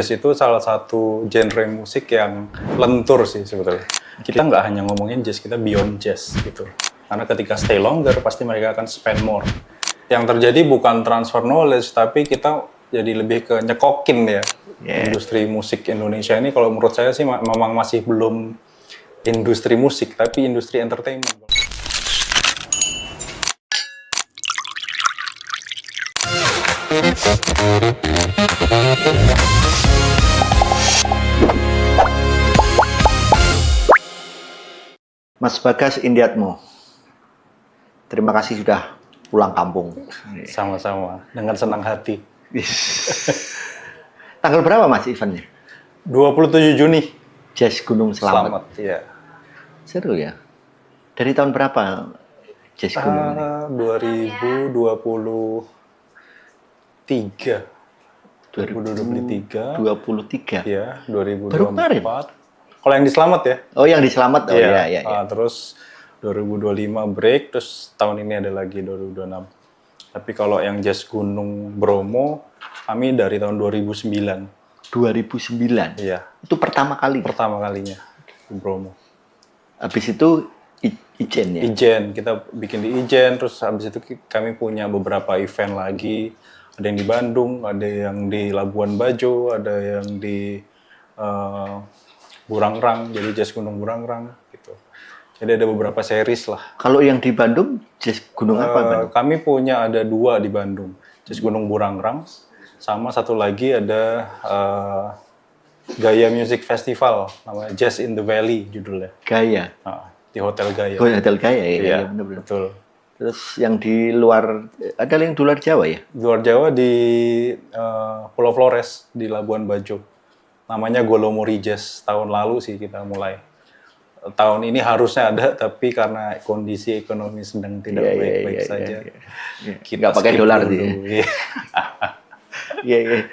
Jazz itu salah satu genre musik yang lentur sih sebetulnya. Kita nggak hanya ngomongin jazz, kita beyond jazz gitu. Karena ketika stay longer, pasti mereka akan spend more. Yang terjadi bukan transfer knowledge, tapi kita jadi lebih ke nyekokin ya. Industri musik Indonesia ini kalau menurut saya sih memang masih belum industri musik, tapi industri entertainment. Mas Bagas Indiatmo, terima kasih sudah pulang kampung. Sama-sama, dengan senang hati. Tanggal berapa Mas eventnya? 27 Juni. Jazz Gunung Selamat. Ya. Seru ya. Dari tahun berapa Jazz Gunung ini? 2023. 2023. Ya, 2024. Baru kemarin? Kalau yang di Selamat ya. Oh, yang di Selamat. Oh iya. Terus 2025 break, terus tahun ini ada lagi 2026. Tapi kalau yang Jazz Gunung Bromo, kami dari tahun 2009. 2009. Iya. Itu pertama kali. Pertama kalinya di Bromo. Habis itu Ijen ya. Ijen, kita bikin di Ijen, terus habis itu kami punya beberapa event lagi. Ada yang di Bandung, ada yang di Labuan Bajo, ada yang di Burangrang, jadi Jazz Gunung Burangrang gitu. Jadi ada beberapa series lah. Kalau yang di Bandung, Jazz Gunung apa Bandung? Kami punya ada 2 di Bandung, Jazz Gunung Burangrang, sama satu lagi ada Gaya Music Festival, namanya Jazz in the Valley judulnya. Gaya. Di Hotel Gaya. Oh, Hotel Gaya ya. Iya, benar-benar. betul. Terus yang di luar, ada yang di luar Jawa ya? Di luar Jawa di Pulau Flores, di Labuan Bajo. Namanya Golomori Jazz, tahun lalu sih kita mulai. Tahun ini harusnya ada, tapi karena kondisi ekonomi sedang tidak baik-baik saja. Kita nggak pakai dolar sih. Iya.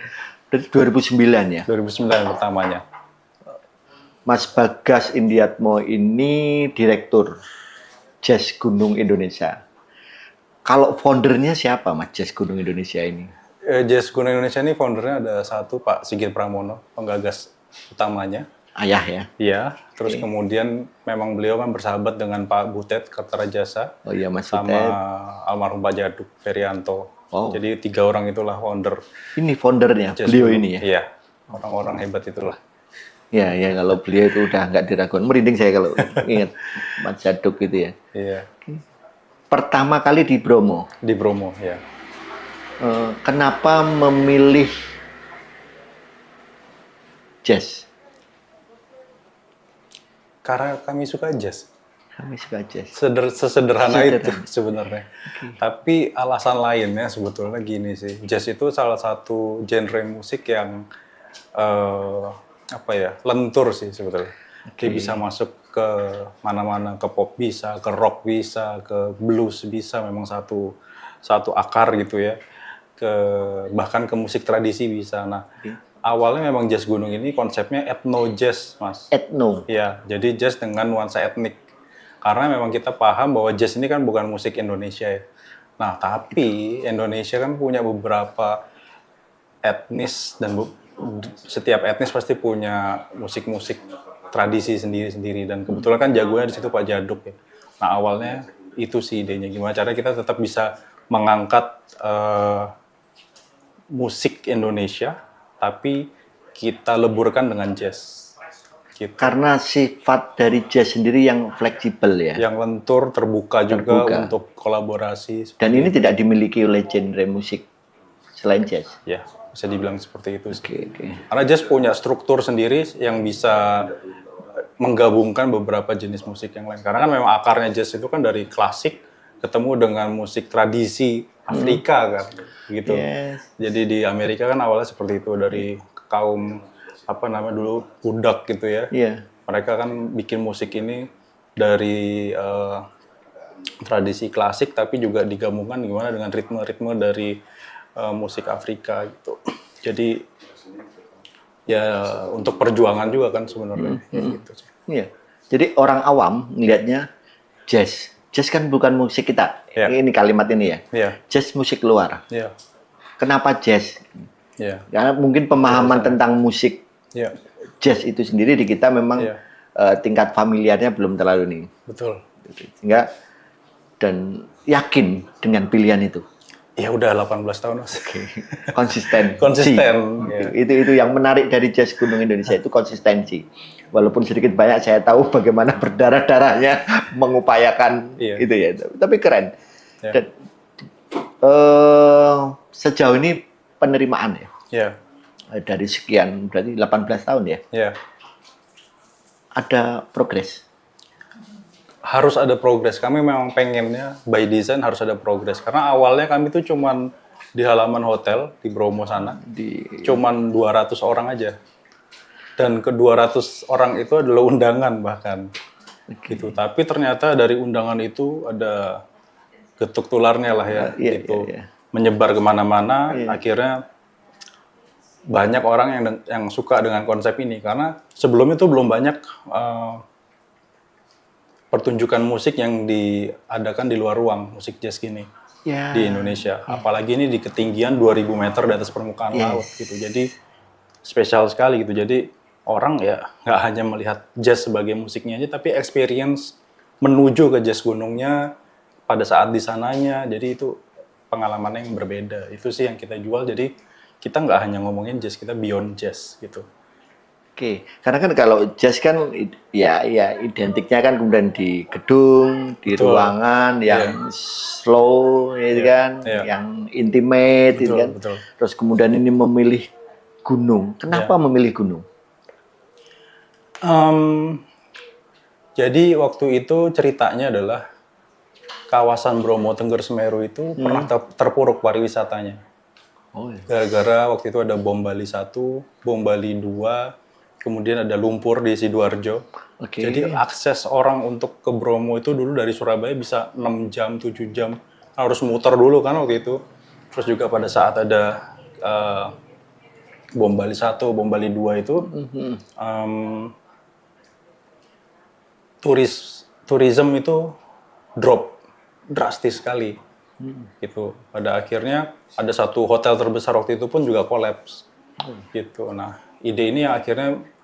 Dari 2009 ya? 2009 pertamanya. Mas Bagas Indiatmo ini direktur Jazz Gunung Indonesia. Kalau foundernya siapa Mas Jazz Gunung Indonesia ini? Jazz Gunung Indonesia ini foundernya ada satu Pak Sigit Pramono, penggagas utamanya. Ayah ya? Iya, terus kemudian memang beliau kan bersahabat dengan Pak Butet Kertarajasa. Oh iya Mas sama Butet. almarhum Pak Jaduk Ferianto. Oh. Jadi 3 orang itulah founder. Ini foundernya, Jazz beliau Gunung. ini ya? Iya, orang-orang hebat itulah. Ya, kalau beliau itu udah nggak diragukan. Merinding saya kalau ingat Mas Jaduk gitu ya. Iya. Pertama kali di Bromo. Di Bromo, ya. Kenapa memilih jazz? Karena kami suka jazz. Kami suka jazz. Sesederhana itu sebenarnya. Tapi alasan lainnya sebetulnya gini sih. Jazz itu salah satu genre musik yang lentur sih sebetulnya. Dia bisa masuk ke mana-mana, ke pop bisa, ke rock bisa, ke blues bisa, memang satu akar gitu ya. Bahkan ke musik tradisi bisa. Nah, awalnya memang jazz gunung ini konsepnya ethno jazz, Mas. Ethno. Ya, jadi jazz dengan nuansa etnik. Karena memang kita paham bahwa jazz ini kan bukan musik Indonesia ya. Nah, tapi Indonesia kan punya beberapa etnis dan setiap etnis pasti punya musik-musik tradisi sendiri-sendiri, dan kebetulan kan jagonya di situ Pak Jaduk ya. Nah, awalnya itu sih idenya, gimana cara kita tetap bisa mengangkat musik Indonesia tapi kita leburkan dengan jazz. Gitu. Karena sifat dari jazz sendiri yang fleksibel ya. Yang lentur, terbuka juga untuk kolaborasi. Dan ini tidak dimiliki oleh genre musik selain jazz. Ya, bisa dibilang seperti itu. Oke. Karena jazz punya struktur sendiri yang bisa menggabungkan beberapa jenis musik yang lain. Karena kan memang akarnya jazz itu kan dari klasik ketemu dengan musik tradisi Afrika kan, gitu. Yes. Jadi di Amerika kan awalnya seperti itu, dari kaum dulu budak gitu ya. Iya. Mereka kan bikin musik ini dari tradisi klasik tapi juga digabungkan gimana dengan ritme-ritme dari musik Afrika gitu. Jadi ya untuk perjuangan juga kan sebenarnya. Gitu. Iya. Jadi orang awam melihatnya jazz. Jazz kan bukan musik kita. Ya. Ini kalimat ini ya. Iya. Jazz musik luar. Iya. Kenapa jazz? Iya. Karena mungkin pemahaman tentang musik Iya. jazz itu sendiri di kita memang Iya. tingkat familiarnya belum terlalu nih. Betul. Sehingga dan yakin dengan pilihan itu. Ya udah 18 tahun Mas. Konsisten. Konsisten. Ya. Itu yang menarik dari jazz Gunung Indonesia itu konsistensi. Walaupun sedikit banyak saya tahu bagaimana berdarah-darahnya mengupayakan itu ya. Tapi keren. Ya. Dan sejauh ini penerimaan ya. Ya. Dari sekian berarti 18 tahun ya. Ya. Ada progres. Harus ada progres. Kami memang pengennya by design harus ada progres. Karena awalnya kami tuh cuman di halaman hotel di Bromo sana. Cuman 200 orang aja. Dan ke 200 orang itu adalah undangan bahkan. Gitu. Tapi ternyata dari undangan itu ada getuk tularnya lah ya. Gitu. Menyebar kemana-mana. Akhirnya banyak orang yang suka dengan konsep ini. Karena sebelum itu belum banyak pertunjukan musik yang diadakan di luar ruang, musik jazz gini di Indonesia. Apalagi ini di ketinggian 2000 meter di atas permukaan laut gitu. Jadi spesial sekali gitu. Jadi orang ya nggak hanya melihat jazz sebagai musiknya aja, tapi experience menuju ke jazz gunungnya pada saat di sananya. Jadi itu pengalaman yang berbeda. Itu sih yang kita jual. Jadi kita nggak hanya ngomongin jazz, kita beyond jazz gitu. Oke, karena kan kalau jazz kan ya identiknya kan kemudian di gedung, di ruangan yang slow, kan, yang intimate, kan. Terus kemudian ini memilih gunung. Kenapa memilih gunung? Jadi waktu itu ceritanya adalah kawasan Bromo Tengger Semeru itu pernah terpuruk pariwisatanya. Gara-gara waktu itu ada bom Bali 1, bom Bali 2. Kemudian ada lumpur di Sidoarjo. Jadi akses orang untuk ke Bromo itu dulu dari Surabaya bisa 6 jam, 7 jam. Harus muter dulu kan waktu itu. Terus juga pada saat ada bom Bali 1, bom Bali 2 itu, tourism itu drop drastis sekali. Gitu. Pada akhirnya ada satu hotel terbesar waktu itu pun juga kolaps. Gitu. Nah, ide ini yang akhirnya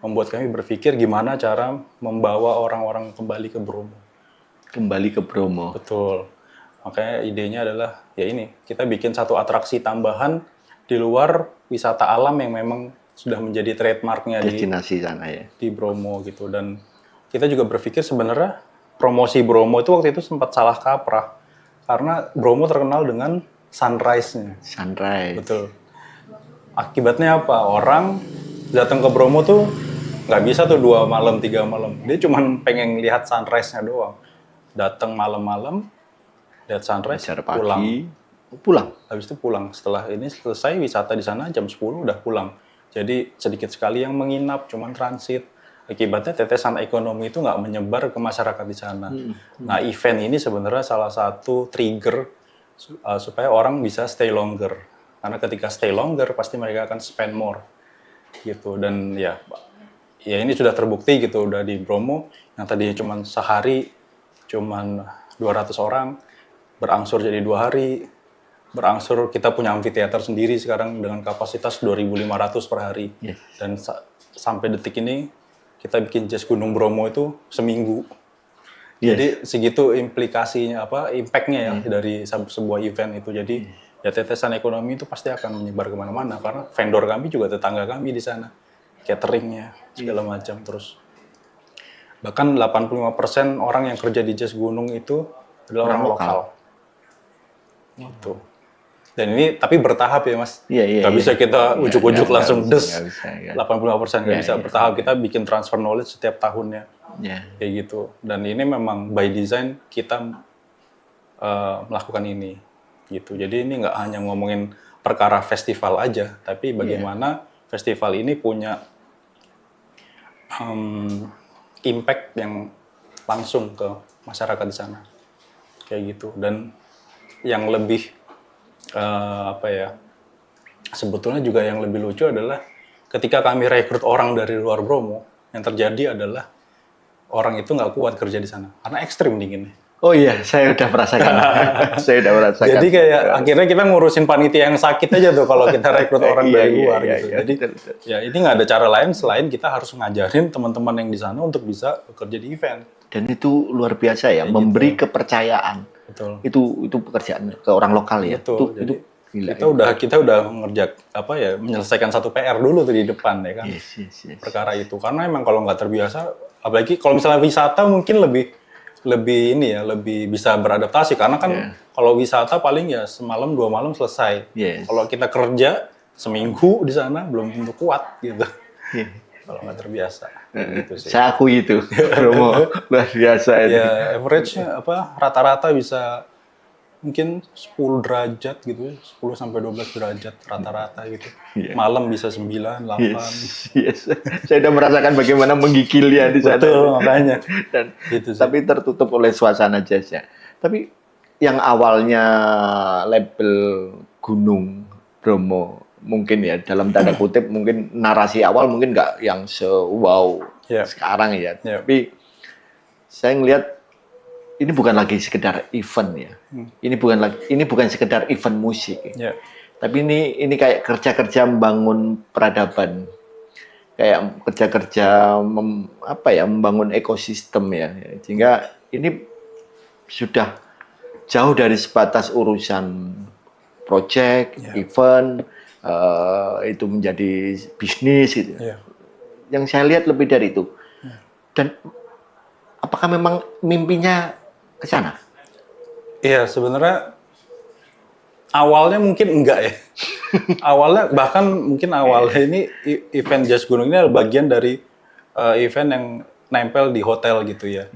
membuat kami berpikir gimana cara membawa orang-orang kembali ke Bromo. Kembali ke Bromo. Betul. Makanya idenya adalah ya ini, kita bikin satu atraksi tambahan di luar wisata alam yang memang sudah menjadi trademarknya destinasi sana ya. Di Bromo gitu. Dan kita juga berpikir sebenarnya promosi Bromo itu waktu itu sempat salah kaprah. Karena Bromo terkenal dengan sunrise-nya. Sunrise. Betul. Akibatnya apa? Orang datang ke Bromo tuh nggak bisa tuh 2 malam, 3 malam. Dia cuma pengen lihat sunrise-nya doang. Datang malam-malam, lihat sunrise, pulang. Habis itu pulang. Setelah ini selesai wisata di sana jam 10 udah pulang. Jadi sedikit sekali yang menginap, cuma transit. Akibatnya tetesan ekonomi itu nggak menyebar ke masyarakat di sana. Nah, event ini sebenarnya salah satu trigger supaya orang bisa stay longer. Karena ketika stay longer, pasti mereka akan spend more. Gitu. Dan ya ini sudah terbukti gitu, udah di Bromo, yang tadinya cuma sehari, cuma 200 orang, berangsur jadi 2 hari, berangsur kita punya amphitheater sendiri sekarang dengan kapasitas 2.500 per hari. Dan sampai detik ini, kita bikin jazz Gunung Bromo itu seminggu. Jadi segitu implikasinya, impact-nya ya dari sebuah event itu. Jadi ya tetesan ekonomi itu pasti akan menyebar kemana-mana, karena vendor kami juga tetangga kami di sana. Cateringnya, segala macam. Terus bahkan 85% orang yang kerja di jazz gunung itu adalah orang lokal. Gitu. Dan ini tapi bertahap ya Mas. Gak bisa kita ujuk-ujuk langsung des. 85% nggak bisa bertahap. Kita bikin transfer knowledge setiap tahunnya. Kayak gitu. Dan ini memang by design kita melakukan ini. Gitu. Jadi ini nggak hanya ngomongin perkara festival aja, tapi bagaimana festival ini punya impact yang langsung ke masyarakat di sana, kayak gitu. Dan yang lebih sebetulnya juga yang lebih lucu adalah ketika kami rekrut orang dari luar Bromo, yang terjadi adalah orang itu nggak kuat kerja di sana karena ekstrim dinginnya. Oh iya, saya udah merasakan. Saya udah merasakan. Jadi kayak akhirnya kita ngurusin panitia yang sakit aja tuh kalau kita rekrut orang Iya, dari iya, luar iya, gitu. iya, Jadi betul. ya ini nggak ada cara lain selain kita harus ngajarin teman-teman yang di sana untuk bisa bekerja di event. Dan itu luar biasa ya, memberi kepercayaan. Betul. Itu pekerjaan ke orang lokal ya. Betul. Itu gila. Kita udah menyelesaikan satu PR dulu tuh di depan ya kan. Yes. Perkara itu karena emang kalau nggak terbiasa, apalagi kalau misalnya wisata mungkin lebih bisa beradaptasi karena kan kalau wisata paling ya semalam 2 malam selesai. Yes. Kalau kita kerja seminggu di sana belum tentu kuat gitu. Yeah. Kalau nggak terbiasa. Gitu sih. Saya akui itu, Romo, luar biasa itu. Ya average-nya rata-rata bisa mungkin 10 derajat gitu, 10 sampai 12 derajat rata-rata gitu. Yeah. Malam bisa 9, 8. Yes. Saya udah merasakan bagaimana menggigilnya di sana. Betul, makanya. Dan Gitu sih. tapi tertutup oleh suasana jazz ya. Tapi yang awalnya label Gunung Bromo mungkin ya dalam tanda kutip mungkin narasi awal mungkin nggak yang wow sekarang ya. Tapi saya ngelihat ini bukan lagi sekedar event ya. Ini bukan sekedar event musik. Yeah. Tapi ini kayak kerja-kerja membangun peradaban. Kayak kerja-kerja membangun ekosistem ya. Sehingga ini sudah jauh dari sebatas urusan project, event, itu menjadi bisnis gitu. Yeah. Yang saya lihat lebih dari itu. Dan apakah memang mimpinya ke sana? Iya, sebenarnya awalnya mungkin enggak ya. Awalnya ini event Jazz Gunung ini adalah bagian dari event yang nempel di hotel gitu ya.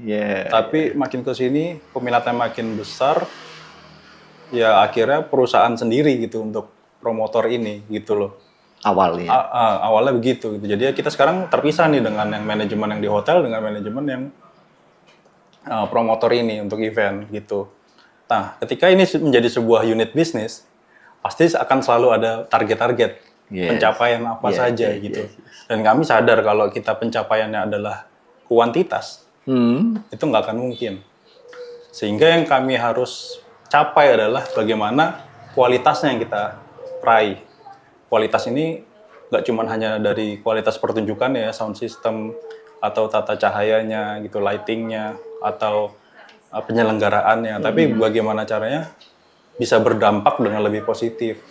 Tapi makin ke sini peminatnya makin besar. Ya akhirnya perusahaan sendiri gitu untuk promotor ini gitu loh. Awalnya. Awalnya begitu gitu. Jadi kita sekarang terpisah nih dengan yang manajemen yang di hotel dengan manajemen yang promotor ini untuk event gitu. Nah, ketika ini menjadi sebuah unit bisnis, pasti akan selalu ada target-target pencapaian apa saja gitu. Dan kami sadar kalau kita pencapaiannya adalah kuantitas, itu nggak akan mungkin. Sehingga yang kami harus capai adalah bagaimana kualitasnya yang kita raih. Kualitas ini nggak cuma hanya dari kualitas pertunjukan ya, sound system atau tata cahayanya gitu, lightingnya atau penyelenggaraannya, tapi bagaimana caranya bisa berdampak dengan lebih positif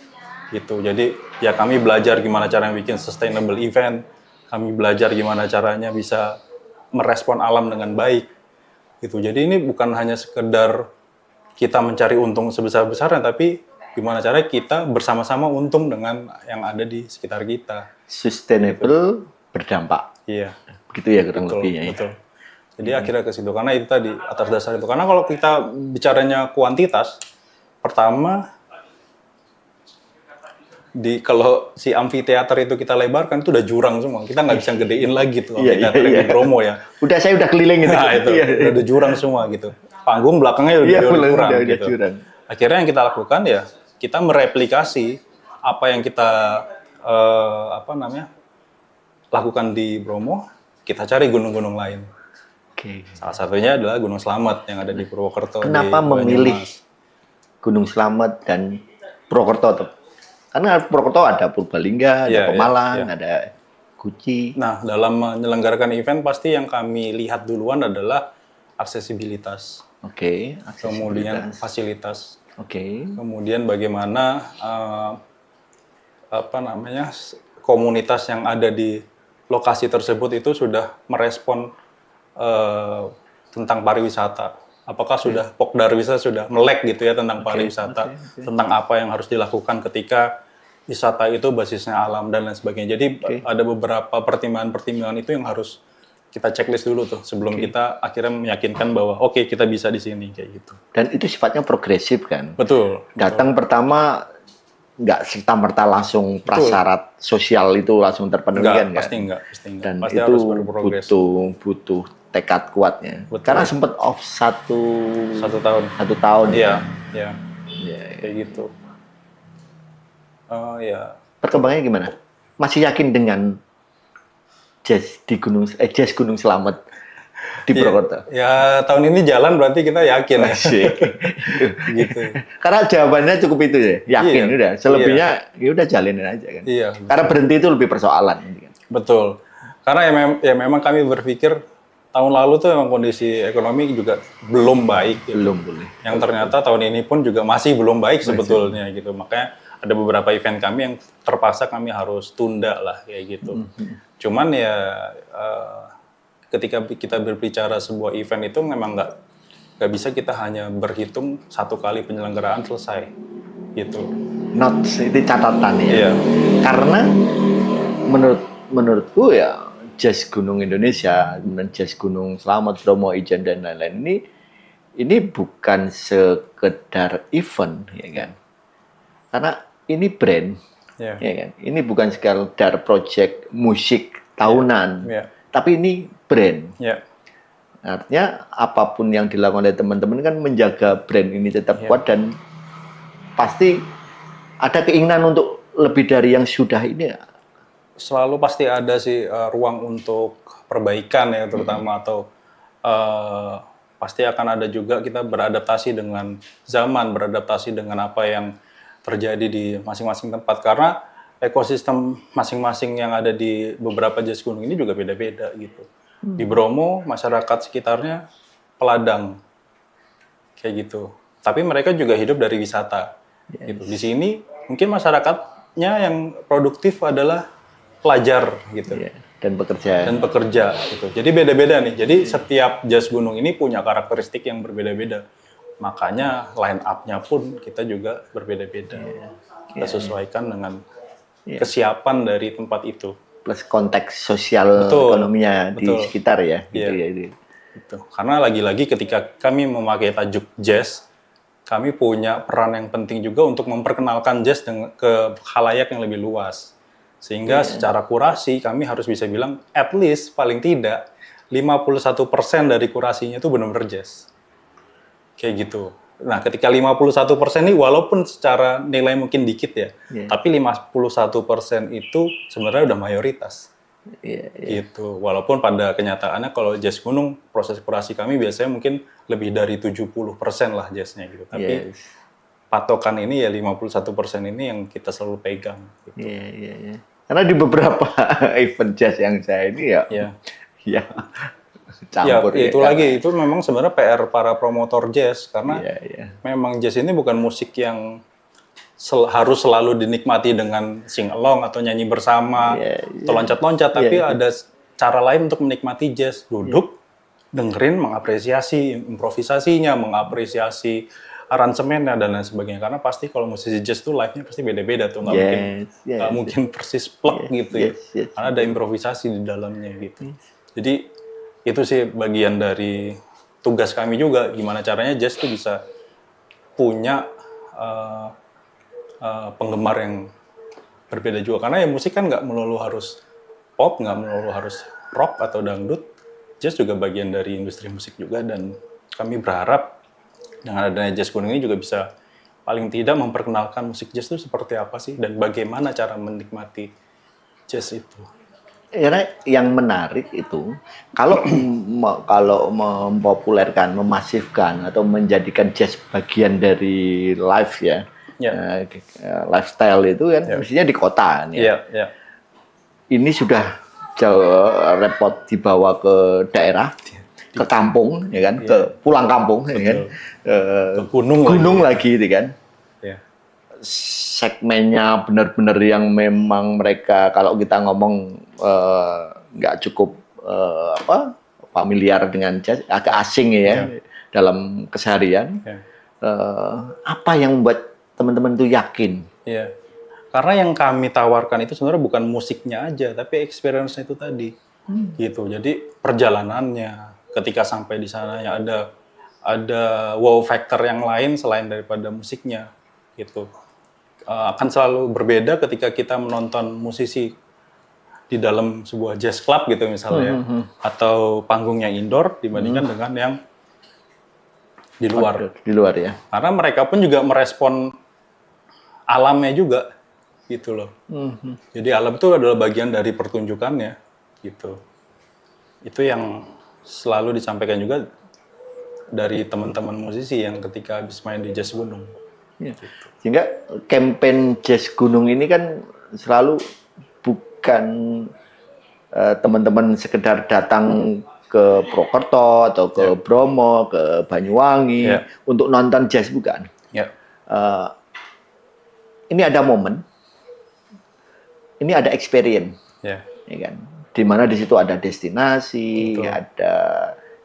gitu. Jadi ya kami belajar gimana caranya bikin sustainable event, kami belajar gimana caranya bisa merespon alam dengan baik gitu. Jadi ini bukan hanya sekedar kita mencari untung sebesar-besarnya, tapi gimana caranya kita bersama-sama untung dengan yang ada di sekitar kita. Sustainable berdampak. Iya. Begitu ya kurang lebihnya. Betul. Jadi akhirnya ke situ karena itu tadi atas dasar itu. Karena kalau kita bicaranya kuantitas, pertama kalau si amfiteater itu kita lebarkan itu udah jurang semua. Kita nggak bisa gedein lagi tuh amfiteater di Bromo ya. Saya udah keliling itu. Nah itu udah jurang semua gitu. Panggung belakangnya udah jurang gitu. Akhirnya yang kita lakukan ya kita mereplikasi apa yang kita lakukan di Bromo, kita cari gunung-gunung lain. Salah satunya adalah Gunung Slamet yang ada di Purwokerto. Kenapa memilih Gunung Slamet dan Purwokerto? Karena Purwokerto ada Purbalingga, ada Pemalang, ada Guci. Nah, dalam menyelenggarakan event pasti yang kami lihat duluan adalah aksesibilitas. Kemudian fasilitas. Kemudian bagaimana komunitas yang ada di lokasi tersebut itu sudah merespon tentang pariwisata. Apakah sudah Pokdarwisa sudah melek gitu ya tentang pariwisata, tentang apa yang harus dilakukan ketika wisata itu basisnya alam dan lain sebagainya. Jadi ada beberapa pertimbangan-pertimbangan itu yang harus kita checklist dulu tuh sebelum kita akhirnya meyakinkan bahwa oke, kita bisa di sini kayak gitu. Dan itu sifatnya progresif kan? Betul. Datang pertama nggak serta-merta langsung prasyarat sosial itu langsung terpenuhi kan? Pasti enggak. Dan pasti itu harus berprogres. butuh tekad kuatnya. Karena sempat off satu tahun. Iya. Kayak gitu. Perkembangannya gimana? Masih yakin dengan jazz Gunung Slamet? di Purwokerto? Ya tahun ini jalan berarti kita yakin ya. Asik. Gitu. Karena jawabannya cukup itu ya, yakin Iya. udah. Selebihnya ya udah jalinin aja kan. Iya. Karena berhenti itu lebih persoalan. Kan. Betul. Karena ya memang kami berpikir tahun lalu tuh memang kondisi ekonomi juga belum baik. Gitu. Belum boleh. Yang ternyata tahun ini pun juga masih belum baik sebetulnya gitu. Makanya ada beberapa event kami yang terpaksa kami harus tunda lah kayak gitu. Cuman ya ketika kita berbicara sebuah event itu memang nggak bisa kita hanya berhitung satu kali penyelenggaraan selesai gitu. Notes itu catatan ya. Iya. Karena menurutku ya jazz Gunung Indonesia dan jazz Gunung Slamet, Bromo, Ijen dan lain-lain ini bukan sekedar event ya kan. Karena ini brand. Ya kan? Ini bukan sekedar project musik tahunan. Tapi ini brand. Artinya apapun yang dilakukan oleh teman-teman kan menjaga brand ini tetap kuat dan pasti ada keinginan untuk lebih dari yang sudah ini. Selalu pasti ada sih ruang untuk perbaikan ya terutama atau pasti akan ada juga kita beradaptasi dengan zaman, beradaptasi dengan apa yang terjadi di masing-masing tempat karena ekosistem masing-masing yang ada di beberapa jazz gunung ini juga beda-beda gitu. Di Bromo masyarakat sekitarnya peladang kayak gitu. Tapi mereka juga hidup dari wisata. Gitu. Di sini mungkin masyarakatnya yang produktif adalah pelajar gitu. Dan bekerja gitu. Jadi beda-beda nih. Jadi setiap jazz gunung ini punya karakteristik yang berbeda-beda. Makanya line up-nya pun kita juga berbeda-beda. Kita sesuaikan dengan kesiapan dari tempat itu. Plus konteks sosial ekonominya di sekitar ya. Gitu. Karena lagi-lagi ketika kami memakai tajuk jazz, kami punya peran yang penting juga untuk memperkenalkan jazz ke khalayak yang lebih luas. Sehingga secara kurasi kami harus bisa bilang at least paling tidak 51% dari kurasinya itu benar-benar jazz. Kayak gitu. Nah, ketika 51% ini walaupun secara nilai mungkin dikit ya, tapi 51% itu sebenarnya udah mayoritas. Gitu. Walaupun pada kenyataannya kalau jazz gunung, proses kurasi kami biasanya mungkin lebih dari 70% lah jazznya gitu. Tapi patokan ini ya 51% ini yang kita selalu pegang. Gitu. Karena di beberapa event jazz yang saya ini campur itu lagi itu memang sebenarnya PR para promotor jazz karena memang jazz ini bukan musik yang harus selalu dinikmati dengan sing along atau nyanyi bersama atau loncat-loncat tapi ada cara lain untuk menikmati jazz duduk dengerin mengapresiasi improvisasinya mengapresiasi aransemennya dan lain sebagainya karena pasti kalau musisi jazz tuh live-nya pasti beda-beda tuh nggak mungkin persis plek gitu ya karena ada improvisasi di dalamnya gitu jadi itu sih bagian dari tugas kami juga gimana caranya jazz tuh bisa punya penggemar yang berbeda juga karena ya musik kan nggak melulu harus pop nggak melulu harus rock atau dangdut jazz juga bagian dari industri musik juga dan kami berharap dengan adanya jazz gunung ini juga bisa paling tidak memperkenalkan musik jazz itu seperti apa sih dan bagaimana cara menikmati jazz itu. Karena yang menarik itu kalau mempopulerkan, memasifkan atau menjadikan jazz bagian dari live lifestyle itu kan mestinya di kota Ini sudah jauh repot dibawa ke daerah, ke kampung ya kan, ke pulang kampung ya kan, ke gunung lagi gitu kan. Segmennya benar-benar yang memang mereka kalau kita ngomong nggak cukup familiar dengan jazz, agak asing ya dalam keseharian. Apa yang membuat teman-teman itu yakin? Karena yang kami tawarkan itu sebenarnya bukan musiknya aja, tapi experience-nya itu tadi, gitu. Jadi perjalanannya, ketika sampai di sana ya ada wow factor yang lain selain daripada musiknya, gitu. Akan selalu berbeda ketika kita menonton musisi di dalam sebuah jazz club gitu misalnya, atau panggung yang indoor dibandingkan dengan yang di luar. Di luar ya. Karena mereka pun juga merespon alamnya juga, gitu loh. Jadi alam itu adalah bagian dari pertunjukannya, gitu. Itu yang selalu disampaikan juga dari teman-teman musisi yang ketika habis main di jazz gunung. Ya. Sehingga campaign jazz gunung ini kan selalu bukan teman-teman sekedar datang ke Purwokerto atau ke Bromo, ke Banyuwangi untuk nonton jazz, bukan. Ini ada momen, ini ada experience, ya kan? Di mana di situ ada destinasi, ada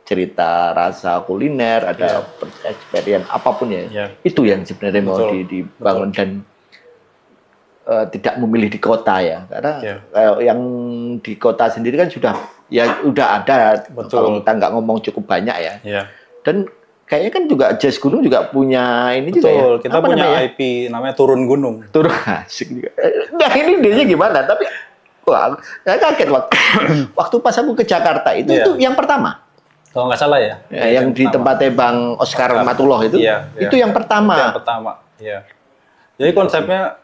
cerita rasa kuliner, ada experience apapun ya. Itu yang sebenarnya mau dibangun dan tidak memilih di kota ya, karena yang di kota sendiri kan sudah ada. Kalau kita nggak ngomong cukup banyak ya. Dan kayaknya kan juga jazz gunung juga punya ini juga ya. Kita apa punya namanya? IP namanya Turun Gunung. Turun asik juga. Nah ini dia gimana? Tapi wah, saya kaget waktu pas aku ke Jakarta itu yang pertama. Kalau nggak salah ya. Yang di tempatnya Bang Oscar Matullah itu. Itu yang pertama. Itu yang pertama. Iya. Jadi konsepnya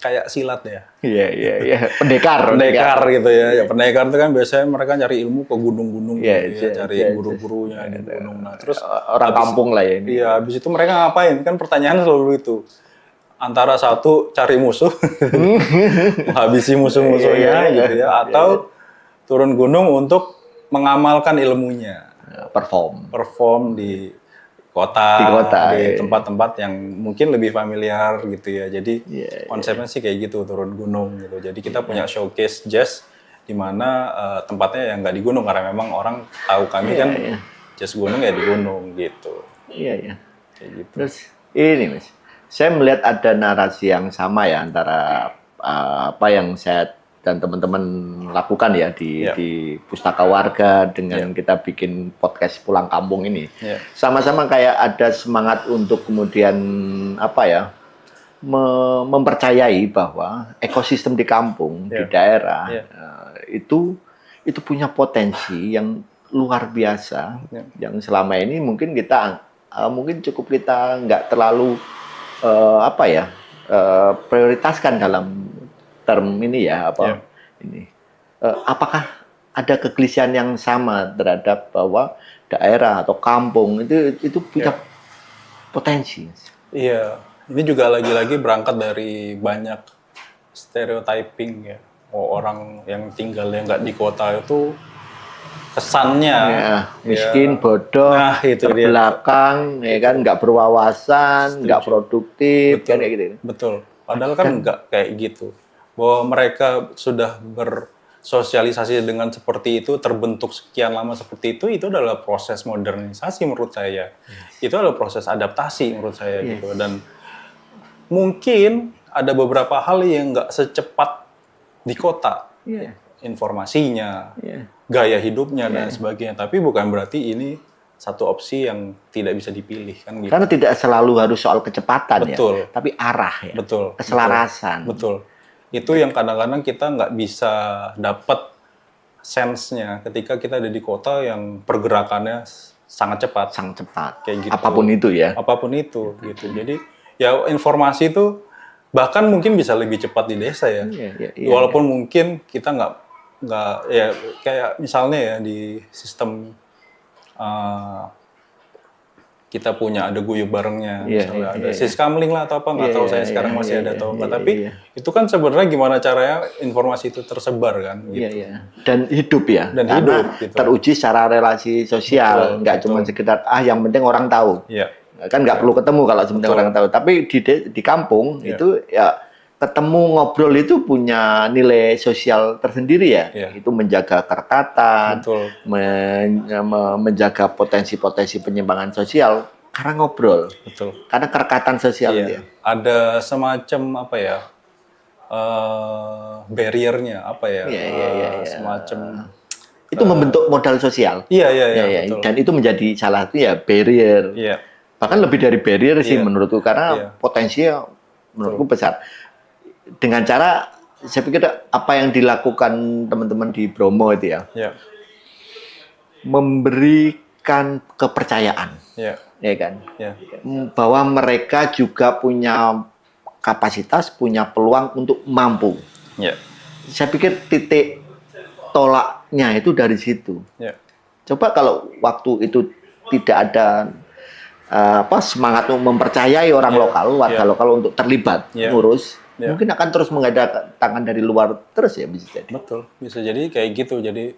kayak silat ya. Iya. Pendekar gitu ya. Pendekar itu kan biasanya mereka cari ilmu ke gunung-gunung, cari guru-gurunya di gunung. Nah, terus orang kampung lah ya ini. Iya, habis itu mereka ngapain? Kan pertanyaan selalu itu. Antara satu cari musuh, menghabisi musuh-musuhnya gitu ya, atau turun gunung untuk mengamalkan ilmunya. Perform di kota, di tempat-tempat yang mungkin lebih familiar gitu ya. Jadi konsepnya sih kayak gitu, turun gunung gitu. Jadi kita punya showcase jazz di mana tempatnya yang nggak di gunung karena memang orang tahu kami jazz gunung ya di gunung gitu. Iya. Kayak gitu. Terus ini Mas, saya melihat ada narasi yang sama ya antara apa yang saya dan teman-teman lakukan ya di Pustaka Warga dengan kita bikin podcast Pulang Kampung ini. Sama-sama kayak ada semangat untuk kemudian mempercayai bahwa ekosistem di kampung, di daerah itu punya potensi yang luar biasa yang selama ini mungkin kita cukup kita nggak terlalu prioritaskan dalam term ini ya ini. Apakah ada kegelisahan yang sama terhadap bahwa daerah atau kampung itu punya potensi? Iya, ini juga lagi-lagi berangkat dari banyak stereotyping ya. Orang yang tinggalnya nggak di kota itu kesannya miskin, bodoh, terbelakang, ya kan, nggak berwawasan, nggak produktif, kan kayak gitu. Betul. Padahal kan nggak kayak gitu. Bahwa mereka sudah bersosialisasi dengan seperti itu, terbentuk sekian lama seperti itu adalah proses modernisasi menurut saya. Itu adalah proses adaptasi menurut saya gitu. Dan mungkin ada beberapa hal yang nggak secepat di kota. Informasinya, gaya hidupnya dan sebagainya. Tapi bukan berarti ini satu opsi yang tidak bisa dipilih kan gitu. Karena tidak selalu harus soal kecepatan tapi arah ya. Keselarasan. Betul. Itu yang kadang-kadang kita nggak bisa dapat sense-nya ketika kita ada di kota yang pergerakannya sangat cepat. Kayak gitu. Apapun itu ya. Apapun itu gitu. Jadi ya informasi itu bahkan mungkin bisa lebih cepat di desa ya. Walaupun mungkin kita nggak ya kayak misalnya ya di sistem kita punya ada guyub barengnya, misalnya ada Siskamling lah atau apa, nggak tahu saya sekarang masih ada atau enggak, tapi itu kan sebenarnya gimana caranya informasi itu tersebar kan, gitu. Dan hidup ya, dan karena hidup, gitu. Teruji secara relasi sosial, nggak cuma sekedar yang penting orang tahu, kan nggak perlu ketemu kalau sebenarnya orang tahu, tapi di kampung itu ya ketemu ngobrol itu punya nilai sosial tersendiri ya, itu menjaga kerekatan, menjaga potensi-potensi penyimpangan sosial karena ngobrol, karena kerekatan sosial itu. Ada semacam barrier-nya semacam itu membentuk modal sosial. Betul. Dan itu menjadi salah satu barrier. Bahkan lebih dari barrier sih menurutku karena potensinya menurutku besar. Dengan cara saya pikir apa yang dilakukan teman-teman di Bromo itu memberikan kepercayaan, bahwa mereka juga punya kapasitas, punya peluang untuk mampu. Saya pikir titik tolaknya itu dari situ. Coba kalau waktu itu tidak ada semangat untuk mempercayai orang lokal, warga lokal untuk terlibat ngurus, mungkin akan terus mengada tangan dari luar terus ya bisa jadi. Betul, bisa jadi kayak gitu. Jadi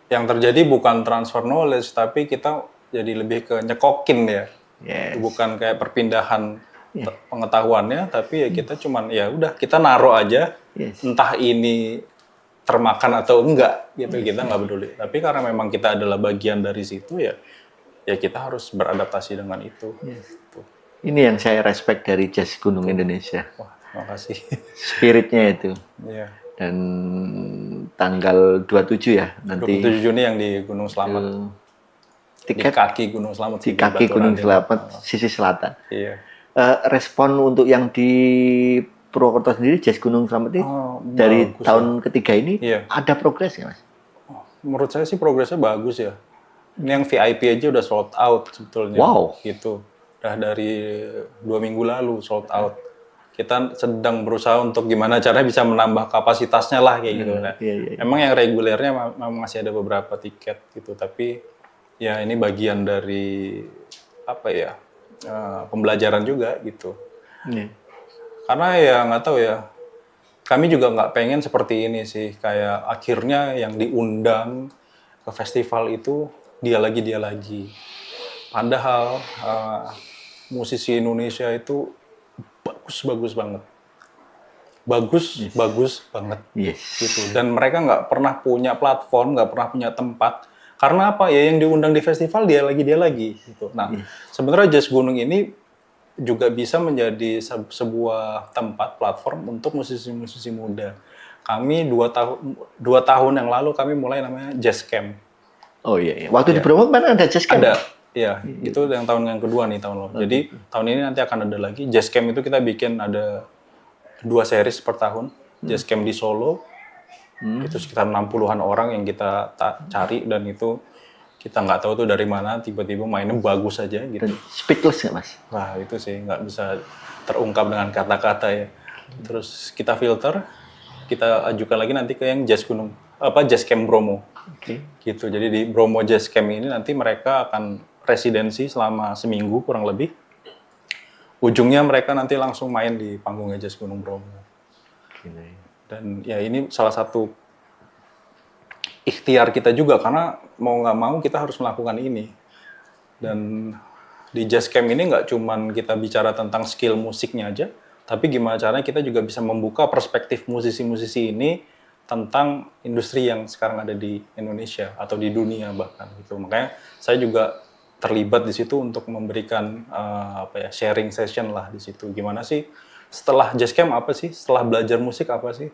yang terjadi bukan transfer knowledge, tapi kita jadi lebih ke nyekokin ya. Yes. Bukan kayak perpindahan pengetahuannya, tapi ya kita cuman ya udah kita naruh aja, entah ini termakan atau enggak gitu, kita nggak peduli. Tapi karena memang kita adalah bagian dari situ ya kita harus beradaptasi dengan itu. Gitu. Ini yang saya respect dari Jazz Gunung Indonesia. Wah, makasih. Spiritnya itu. Iya. Dan tanggal 27 ya nanti. 27 Juni yang di Gunung Slamet. Tiket di kaki Gunung Slamet. Di kaki Gunung Slamet, sisi selatan. Iya. Respon untuk yang di Purwokerto sendiri, Jazz Gunung Slamet ini dari tahun ketiga ini ada progres ya Mas? Menurut saya sih progresnya bagus ya. Ini yang VIP aja udah sold out sebetulnya. Wow. Gitu. Udah dari 2 minggu lalu sold out. Kita sedang berusaha untuk gimana caranya bisa menambah kapasitasnya lah kayak gitu. Nah, emang yang regulernya memang masih ada beberapa tiket gitu. Tapi ya ini bagian dari apa ya pembelajaran juga gitu. Karena ya nggak tahu ya. Kami juga nggak pengen seperti ini sih. Kayak akhirnya yang diundang ke festival itu dia lagi. Padahal musisi Indonesia itu bagus banget. Bagus banget. Gitu. Dan mereka nggak pernah punya platform, nggak pernah punya tempat. Karena apa ya yang diundang di festival dia lagi. Gitu. Nah, sebenarnya Jazz Gunung ini juga bisa menjadi sebuah tempat platform untuk musisi-musisi muda. Kami 2 tahun yang lalu kami mulai namanya Jazz Camp. Oh iya. Waktu di Bromo mana ada Jazz Camp? Ada. Iya, itu yang tahun yang kedua nih tahun lalu. Jadi tahun ini nanti akan ada lagi Jazz Camp itu kita bikin ada 2 series per tahun. Jazz Camp di Solo. Itu sekitar 60-an orang yang kita cari dan itu kita nggak tahu tuh dari mana tiba-tiba mainnya bagus aja gitu. Dan speechless nggak Mas? Wah itu sih nggak bisa terungkap dengan kata-kata ya. Terus kita filter, kita ajukan lagi nanti ke yang Jazz Camp Bromo. Gitu. Jadi di Bromo Jazz Camp ini nanti mereka akan residensi selama seminggu kurang lebih. Ujungnya mereka nanti langsung main di panggungnya Jazz Gunung Bromo. Dan ya ini salah satu ikhtiar kita juga karena mau nggak mau kita harus melakukan ini. Dan di Jazz Camp ini nggak cuman kita bicara tentang skill musiknya aja, tapi gimana caranya kita juga bisa membuka perspektif musisi-musisi ini tentang industri yang sekarang ada di Indonesia atau di dunia bahkan gitu. Makanya saya juga terlibat di situ untuk memberikan sharing session lah di situ. Gimana sih setelah Jazz Camp apa sih? Setelah belajar musik apa sih?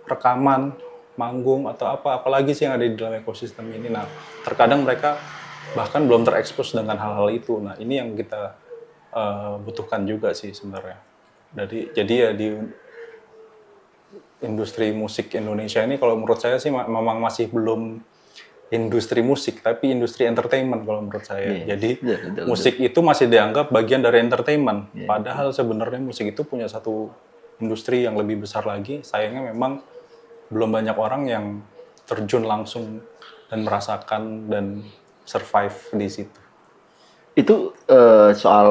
Rekaman, manggung atau apalagi sih yang ada di dalam ekosistem ini. Nah, terkadang mereka bahkan belum terekspos dengan hal-hal itu. Nah, ini yang kita butuhkan juga sih sebenarnya. Jadi ya di industri musik Indonesia ini kalau menurut saya sih memang masih belum industri musik, tapi industri entertainment kalau menurut saya. Jadi musik itu masih dianggap bagian dari entertainment. Padahal sebenarnya musik itu punya satu industri yang lebih besar lagi. Sayangnya memang belum banyak orang yang terjun langsung dan merasakan dan survive di situ. Itu soal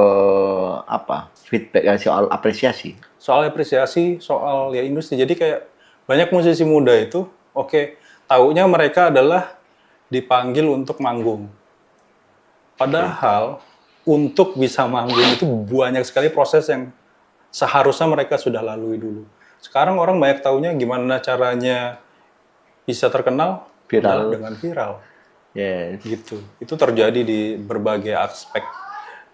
apa? Feedback, soal apresiasi? Soal apresiasi, soal ya industri. Jadi kayak banyak musisi muda itu, taunya mereka adalah dipanggil untuk manggung. Padahal untuk bisa manggung itu banyak sekali proses yang seharusnya mereka sudah lalui dulu. Sekarang orang banyak taunya gimana caranya bisa terkenal dengan viral. Gitu. Itu terjadi di berbagai aspek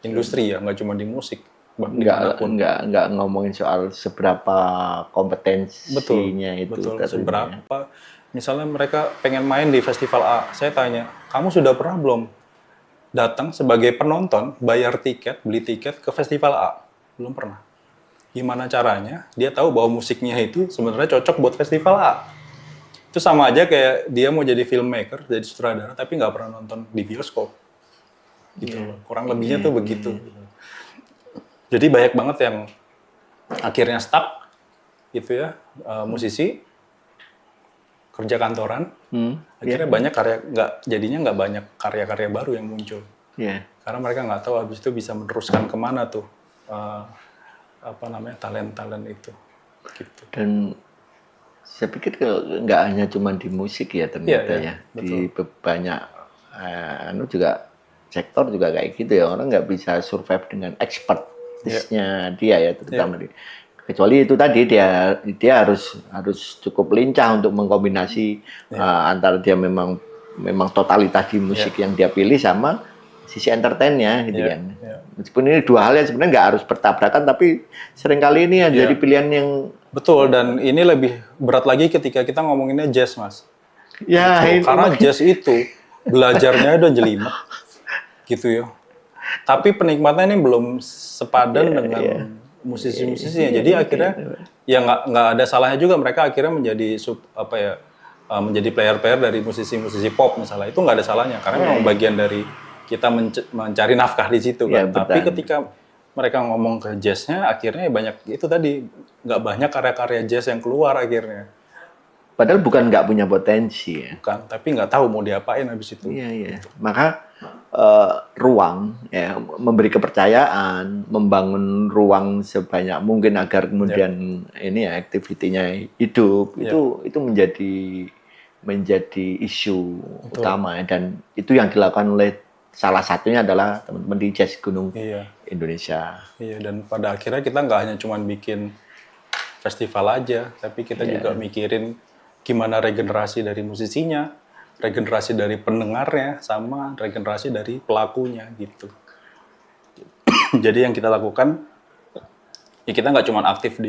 industri ya, nggak cuma di musik. Nggak ngomongin soal seberapa kompetensinya itu. Betul. Seberapa. Misalnya mereka pengen main di festival A, saya tanya, kamu sudah pernah belum datang sebagai penonton, bayar tiket, beli tiket ke festival A? Belum pernah. Gimana caranya? Dia tahu bahwa musiknya itu sebenarnya cocok buat festival A. Itu sama aja kayak dia mau jadi filmmaker, jadi sutradara, tapi nggak pernah nonton di bioskop. Gitu loh. Kurang lebihnya tuh begitu. Jadi banyak banget yang akhirnya stuck, gitu ya, musisi. kerja kantoran, akhirnya nggak banyak karya-karya baru yang muncul. Karena mereka nggak tahu habis itu bisa meneruskan kemana tuh talent itu. Gitu. Dan saya pikir nggak hanya cuma di musik ya ternyata di banyak juga sektor juga kayak gitu ya, orang nggak bisa survive dengan expertise-nya dia ya terutama kecuali itu tadi dia harus cukup lincah untuk mengkombinasi antara dia memang totalitas di musik yang dia pilih sama sisi entertainnya gitu kan. Meskipun ini dua hal yang sebenarnya nggak harus bertabrakan, tapi seringkali ini jadi pilihan yang betul, dan ini lebih berat lagi ketika kita ngomonginnya jazz, Mas. Karena jazz itu belajarnya udah jelimet gitu ya. Tapi penikmatnya ini belum sepadan dengan musisi-musisinya. Jadi akhirnya ya nggak ada salahnya juga mereka akhirnya menjadi menjadi player-player dari musisi-musisi pop misalnya. Itu nggak ada salahnya karena memang bagian dari kita mencari nafkah di situ kan. Tapi ketika mereka ngomong ke jazznya, akhirnya banyak itu tadi nggak banyak karya-karya jazz yang keluar akhirnya. Padahal bukan nggak punya potensi ya. Bukan, tapi nggak tahu mau diapain habis itu. Iya. Maka ruang memberi kepercayaan, membangun ruang sebanyak mungkin agar kemudian ini aktivitinya hidup itu menjadi isu utama dan itu yang dilakukan oleh salah satunya adalah teman-teman di Jazz Gunung Indonesia. Iya, dan pada akhirnya kita nggak hanya cuma bikin festival aja, tapi kita juga mikirin gimana regenerasi dari musisinya, regenerasi dari pendengarnya, sama regenerasi dari pelakunya gitu. Jadi yang kita lakukan, ya kita nggak cuma aktif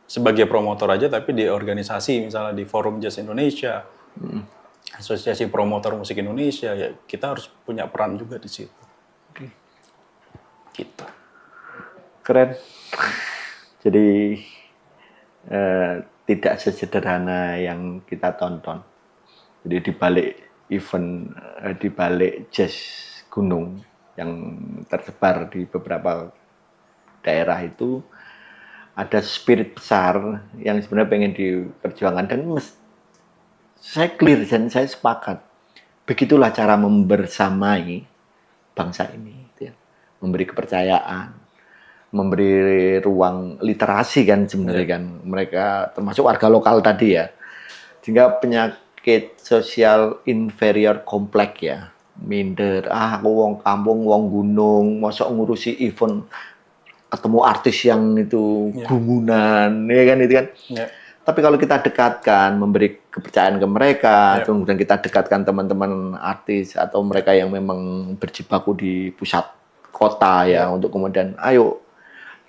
sebagai promotor aja, tapi di organisasi, misalnya di Forum Jazz Indonesia, Asosiasi Promotor Musik Indonesia, ya kita harus punya peran juga di situ. Gitu. Keren. Jadi tidak sesederhana yang kita tonton. Jadi di balik event, di balik jazz gunung yang tersebar di beberapa daerah itu ada spirit besar yang sebenarnya pengen diperjuangkan dan saya clear dan saya sepakat. Begitulah cara membersamai bangsa ini, memberi kepercayaan, memberi ruang literasi kan sebenarnya kan mereka termasuk warga lokal tadi ya, sehingga penyakit sosial inferior kompleks ya, minder, aku wong kampung, wong gunung, mosok ngurusi event ketemu artis yang itu gumunan, ya kan itu kan. Tapi kalau kita dekatkan, memberi kepercayaan ke mereka, kemudian kita dekatkan teman-teman artis atau mereka yang memang berjibaku di pusat kota ya, untuk kemudian, ayo,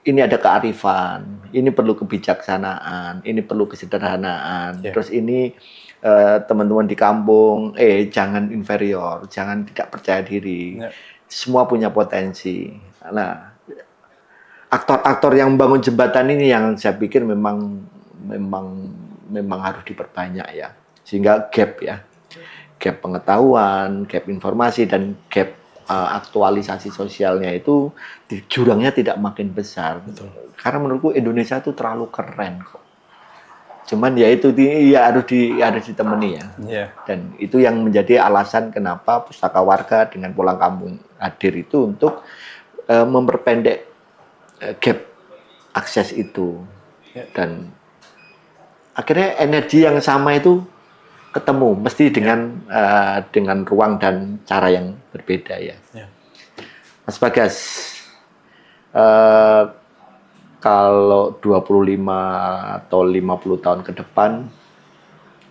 ini ada kearifan, ini perlu kebijaksanaan, ini perlu kesederhanaan, terus ini teman-teman di kampung, jangan inferior, jangan tidak percaya diri, semua punya potensi. Nah, aktor-aktor yang membangun jembatan ini yang saya pikir memang harus diperbanyak ya, sehingga gap pengetahuan, gap informasi dan gap aktualisasi sosialnya itu jurangnya tidak makin besar. Betul. Karena menurutku Indonesia itu terlalu keren kok. Cuman ya itu harus ditemani ya. Dan itu yang menjadi alasan kenapa Pustaka Warga dengan Pulang Kampung hadir itu untuk memperpendek gap akses itu. Dan akhirnya energi yang sama itu ketemu, mesti dengan ruang dan cara yang berbeda ya. Mas Bagas, kalau 25 atau 50 tahun ke depan,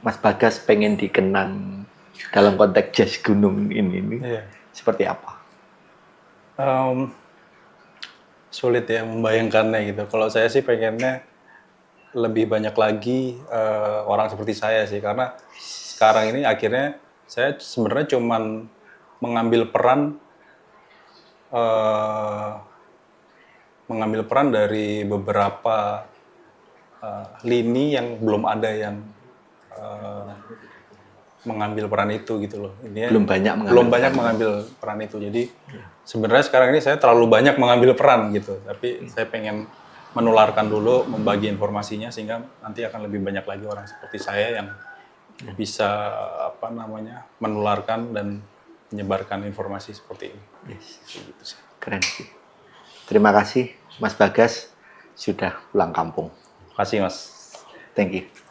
Mas Bagas pengen dikenang dalam konteks jazz gunung ini seperti apa? Sulit ya membayangkannya gitu. Kalau saya sih pengennya lebih banyak lagi orang seperti saya sih, karena sekarang ini akhirnya saya sebenarnya cuman mengambil peran dari beberapa lini yang belum ada yang mengambil peran itu gitu loh. Ini belum banyak mengambil peran itu. Jadi sebenarnya sekarang ini saya terlalu banyak mengambil peran gitu. Tapi saya pengen menularkan dulu, membagi informasinya sehingga nanti akan lebih banyak lagi orang seperti saya yang bisa apa namanya menularkan dan menyebarkan informasi seperti ini. Yes. Gitu sih. Keren sih. Terima kasih Mas Bagas sudah pulang kampung. Terima kasih Mas. Thank you.